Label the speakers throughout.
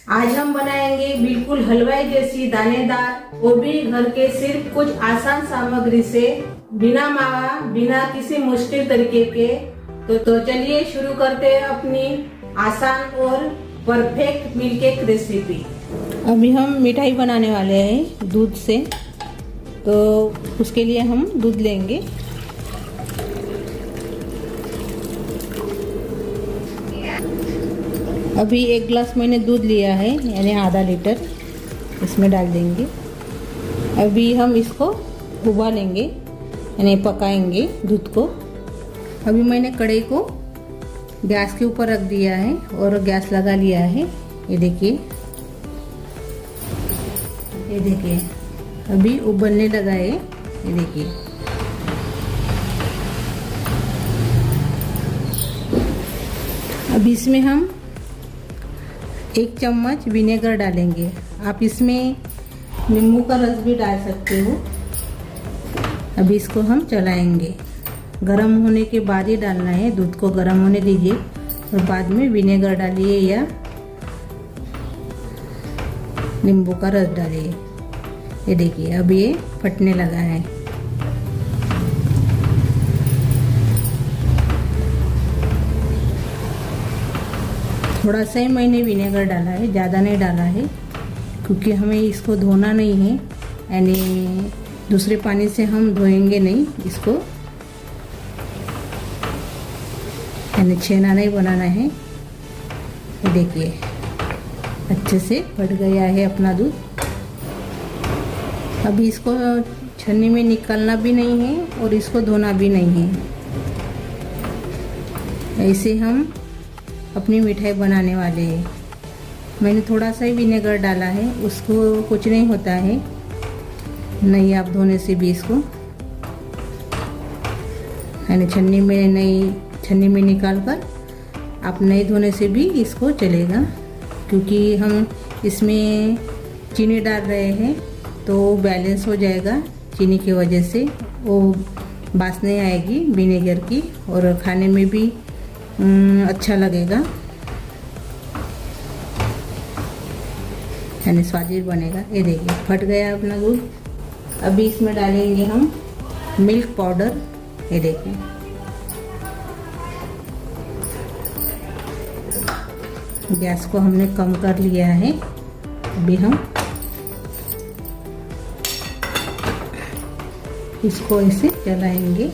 Speaker 1: आज हम बनाएंगे बिल्कुल हलवाई जैसी दानेदार, वो भी घर के सिर्फ कुछ आसान सामग्री से, बिना मावा, बिना किसी मुश्किल तरीके के। तो चलिए शुरू करते हैं अपनी आसान और परफेक्ट मिल्ककेक रेसिपी। अभी हम मिठाई बनाने वाले हैं दूध से, तो उसके लिए हम दूध लेंगे। अभी 1 गिलास मैंने दूध लिया है, यानी आधा लीटर, इसमें डाल देंगे। अभी हम इसको उबालेंगे, यानी पकाएंगे दूध को। अभी मैंने कढ़ाई को गैस के ऊपर रख दिया है और गैस लगा लिया है। ये देखिए अभी उबलने लगा है। ये देखिए अभी इसमें हम 1 चम्मच विनेगर डालेंगे। आप इसमें नींबू का रस भी डाल सकते हो। अभी इसको हम चलाएंगे। गरम होने के बाद ही डालना है, दूध को गरम होने दीजिए और बाद में विनेगर डालिए या नींबू का रस डालिए। ये देखिए अभी ये फटने लगा है। थोड़ा सा ही मैंने विनेगर डाला है, ज़्यादा नहीं डाला है, क्योंकि हमें इसको धोना नहीं है, यानी दूसरे पानी से हम धोएंगे नहीं इसको, यानी छेना नहीं बनाना है। ये देखिए अच्छे से फट गया है अपना दूध। अभी इसको छन्नी में निकालना भी नहीं है और इसको धोना भी नहीं है। ऐसे हम अपनी मिठाई बनाने वाले हैं। मैंने थोड़ा सा ही विनेगर डाला है, उसको कुछ नहीं होता है, नहीं आप धोने से भी इसको, यानी छन्नी में निकाल कर आप नहीं धोने से भी इसको चलेगा, क्योंकि हम इसमें चीनी डाल रहे हैं तो बैलेंस हो जाएगा। चीनी की वजह से वो वासना आएगी विनेगर की और खाने में भी अच्छा लगेगा, यानी स्वादिष्ट बनेगा। ये देखिए फट गया अपना दूध। अभी इसमें डालेंगे हम मिल्क पाउडर। ये देखिए गैस को हमने कम कर लिया है। अभी हम इसको ऐसे चलाएंगे।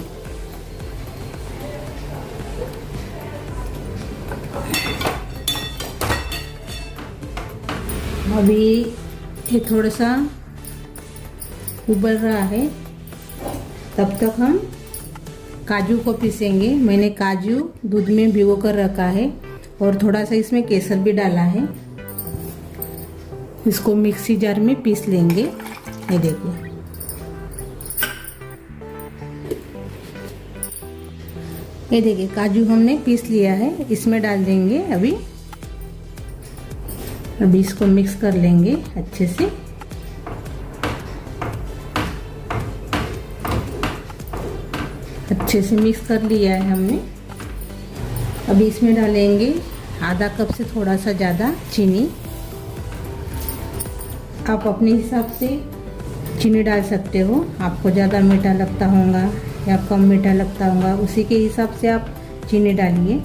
Speaker 1: अभी ये थोड़ा सा उबल रहा है, तब तक हम काजू को पीसेंगे। मैंने काजू दूध में भिगो कर रखा है और थोड़ा सा इसमें केसर भी डाला है। इसको मिक्सी जार में पीस लेंगे। ये देखिए काजू हमने पीस लिया है, इसमें डाल देंगे। अभी इसको मिक्स कर लेंगे अच्छे से। अच्छे से मिक्स कर लिया है हमने। अभी इसमें डालेंगे आधा कप से थोड़ा सा ज़्यादा चीनी। आप अपने हिसाब से चीनी डाल सकते हो, आपको ज़्यादा मीठा लगता होगा या कम मीठा लगता होगा, उसी के हिसाब से आप चीनी डालिए।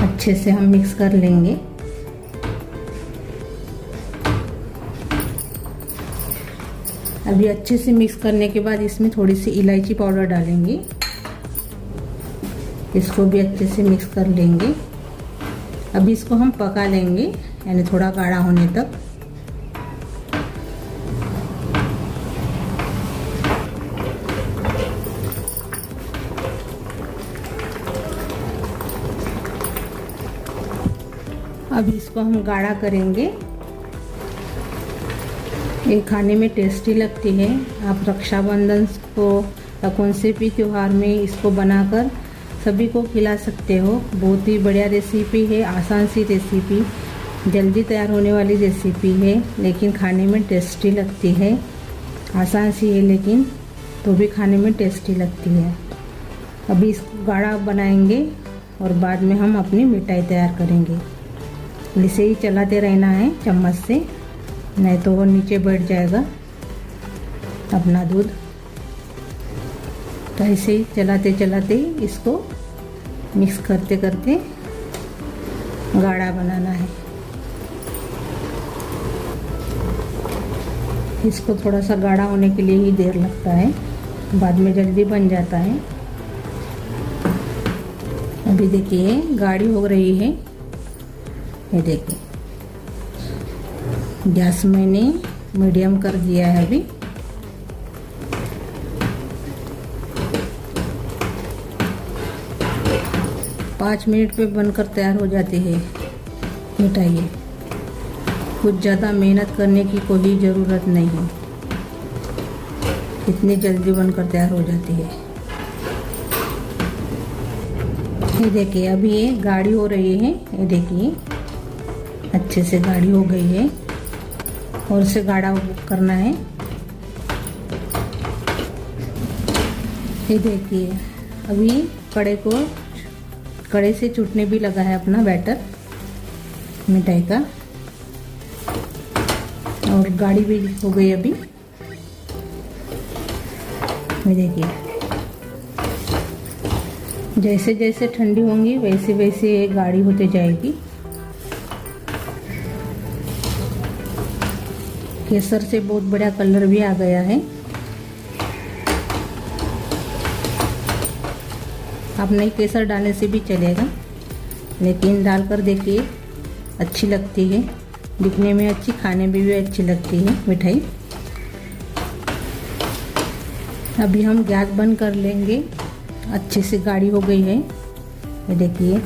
Speaker 1: अच्छे से हम मिक्स कर लेंगे। अभी अच्छे से मिक्स करने के बाद इसमें थोड़ी सी इलायची पाउडर डालेंगे। इसको भी अच्छे से मिक्स कर लेंगे। अभी इसको हम पका लेंगे, यानी थोड़ा गाढ़ा होने तक। अभी इसको हम गाढ़ा करेंगे। ये खाने में टेस्टी लगती है। आप रक्षाबंधन को या कौन से भी त्यौहार में इसको बनाकर सभी को खिला सकते हो। बहुत ही बढ़िया रेसिपी है, आसान सी रेसिपी, जल्दी तैयार होने वाली रेसिपी है, लेकिन खाने में टेस्टी लगती है। आसान सी है लेकिन तो भी खाने में टेस्टी लगती है। अभी इसको गाढ़ा बनाएंगे और बाद में हम अपनी मिठाई तैयार करेंगे। इसे ही चलाते रहना है चम्मच से, नहीं तो वो नीचे बैठ जाएगा अपना दूध। तो ऐसे ही चलाते चलाते इसको मिक्स करते करते गाढ़ा बनाना है। इसको थोड़ा सा गाढ़ा होने के लिए ही देर लगता है, बाद में जल्दी बन जाता है। अभी देखिए गाढ़ी हो रही है, ये देखिए। गैस मैंने मीडियम कर दिया है अभी। पाँच मिनट पे बनकर तैयार हो जाती है मिठाई। कुछ ज़्यादा मेहनत करने की कोई ज़रूरत नहीं है, इतनी जल्दी बनकर तैयार हो जाती है। ये देखिए अभी ये गाढ़ी हो रही है, ये देखिए अच्छे से गाढ़ी हो गई है और इसे गाढ़ा करना है। ये देखिए अभी कड़े से छूटने भी लगा है अपना बैटर मिठाई का, और गाढ़ी भी हो गई अभी। ये देखिए जैसे जैसे ठंडी होंगी वैसे वैसे ये गाढ़ी होते जाएगी। केसर से बहुत बढ़िया कलर भी आ गया है। आप नहीं केसर डालने से भी चलेगा, लेकिन डालकर देखिए अच्छी लगती है, दिखने में अच्छी, खाने में भी अच्छी लगती है मिठाई। अभी हम गैस बंद कर लेंगे। अच्छे से गाढ़ी हो गई है, ये देखिए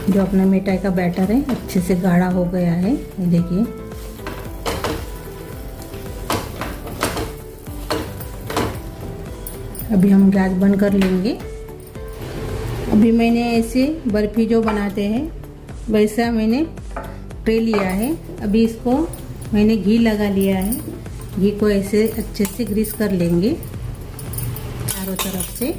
Speaker 1: जो अपना मिठाई का बैटर है अच्छे से गाढ़ा हो गया है, ये देखिए। अभी हम गैस बंद कर लेंगे। अभी मैंने ऐसे बर्फी जो बनाते हैं वैसा मैंने ट्रे लिया है। अभी इसको मैंने घी लगा लिया है, घी को ऐसे अच्छे से ग्रीस कर लेंगे चारों तरफ से।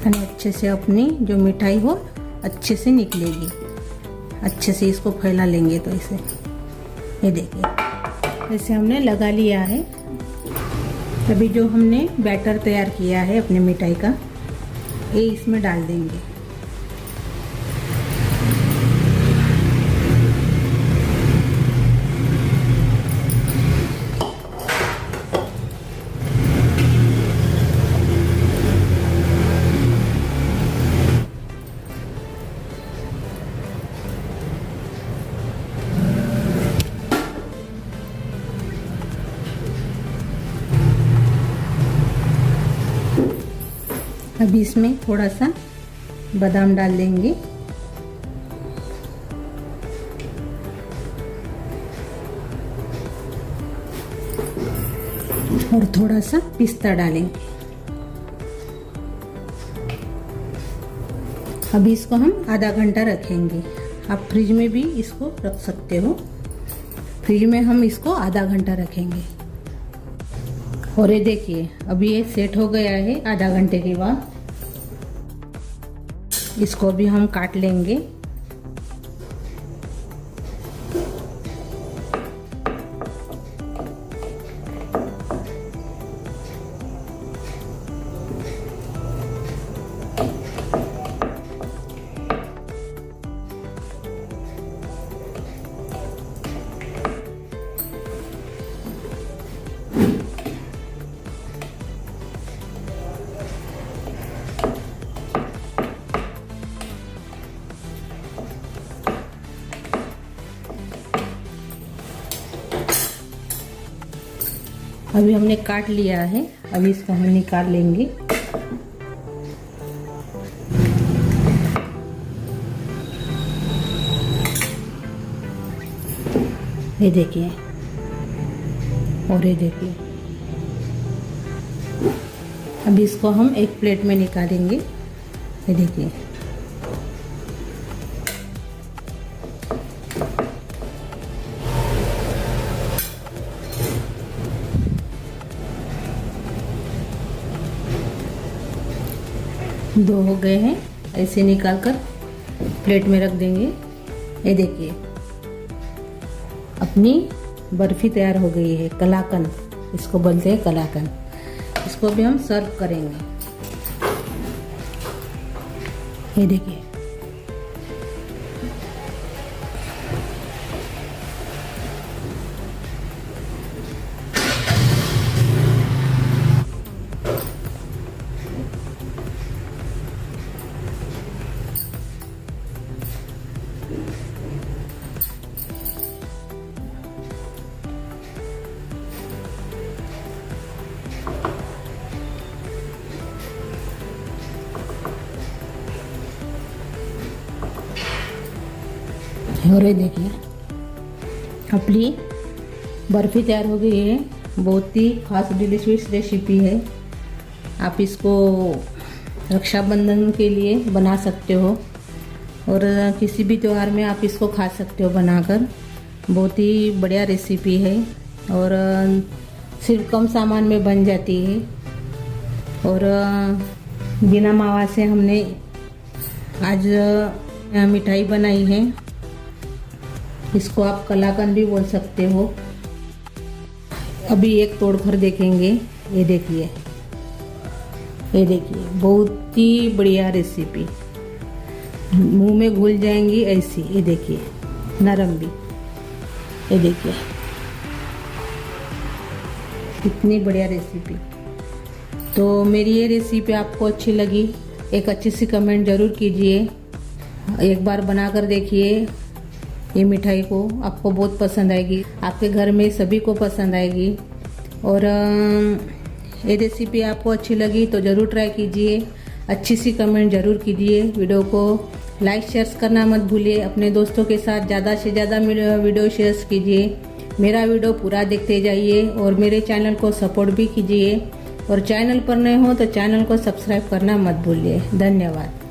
Speaker 1: अच्छे से अपनी जो मिठाई हो अच्छे से निकलेगी। अच्छे से इसको फैला लेंगे तो इसे, ये देखिए ऐसे हमने लगा लिया है। अभी जो हमने बैटर तैयार किया है अपने मिठाई का, ये इसमें डाल देंगे। अभी इसमें थोड़ा सा बादाम डाल देंगे और थोड़ा सा पिस्ता डालेंगे। अभी इसको हम आधा घंटा रखेंगे। आप फ्रिज में भी इसको रख सकते हो, फ्रिज में हम इसको आधा घंटा रखेंगे। और ये देखिए अभी ये सेट हो गया है आधा घंटे के बाद। इसको भी हम काट लेंगे। अभी हमने काट लिया है, अभी इसको हम निकाल लेंगे। ये देखिए, और ये देखिए। अभी इसको हम एक प्लेट में निकालेंगे। ये देखिए, दो हो गए हैं, ऐसे निकाल कर प्लेट में रख देंगे। ये देखिए अपनी बर्फी तैयार हो गई है, कलाकंद इसको बोलते हैं, कलाकंद। इसको भी हम सर्व करेंगे। ये देखिए और ये देखिए अपनी बर्फ़ी तैयार हो गई है। बहुत ही खास डिलीशियस रेसिपी है। आप इसको रक्षाबंधन के लिए बना सकते हो और किसी भी त्यौहार में आप इसको खा सकते हो बनाकर। बहुत ही बढ़िया रेसिपी है और सिर्फ कम सामान में बन जाती है। और बिना मावा से हमने आज मिठाई बनाई है। इसको आप कलाकंद भी बोल सकते हो। अभी एक तोड़ कर देखेंगे। ये देखिए, ये देखिए बहुत ही बढ़िया रेसिपी, मुंह में घुल जाएंगी ऐसी। ये देखिए नरम भी, ये देखिए कितनी बढ़िया रेसिपी। तो मेरी ये रेसिपी आपको अच्छी लगी, एक अच्छी सी कमेंट ज़रूर कीजिए। एक बार बनाकर देखिए, ये मिठाई को आपको बहुत पसंद आएगी, आपके घर में सभी को पसंद आएगी। और ये रेसिपी आपको अच्छी लगी तो ज़रूर ट्राई कीजिए, अच्छी सी कमेंट ज़रूर कीजिए। वीडियो को लाइक शेयर करना मत भूलिए। अपने दोस्तों के साथ ज़्यादा से ज़्यादा वीडियो शेयर कीजिए। मेरा वीडियो पूरा देखते जाइए और मेरे चैनल को सपोर्ट भी कीजिए। और चैनल पर नए हो तो चैनल को सब्सक्राइब करना मत भूलिए। धन्यवाद।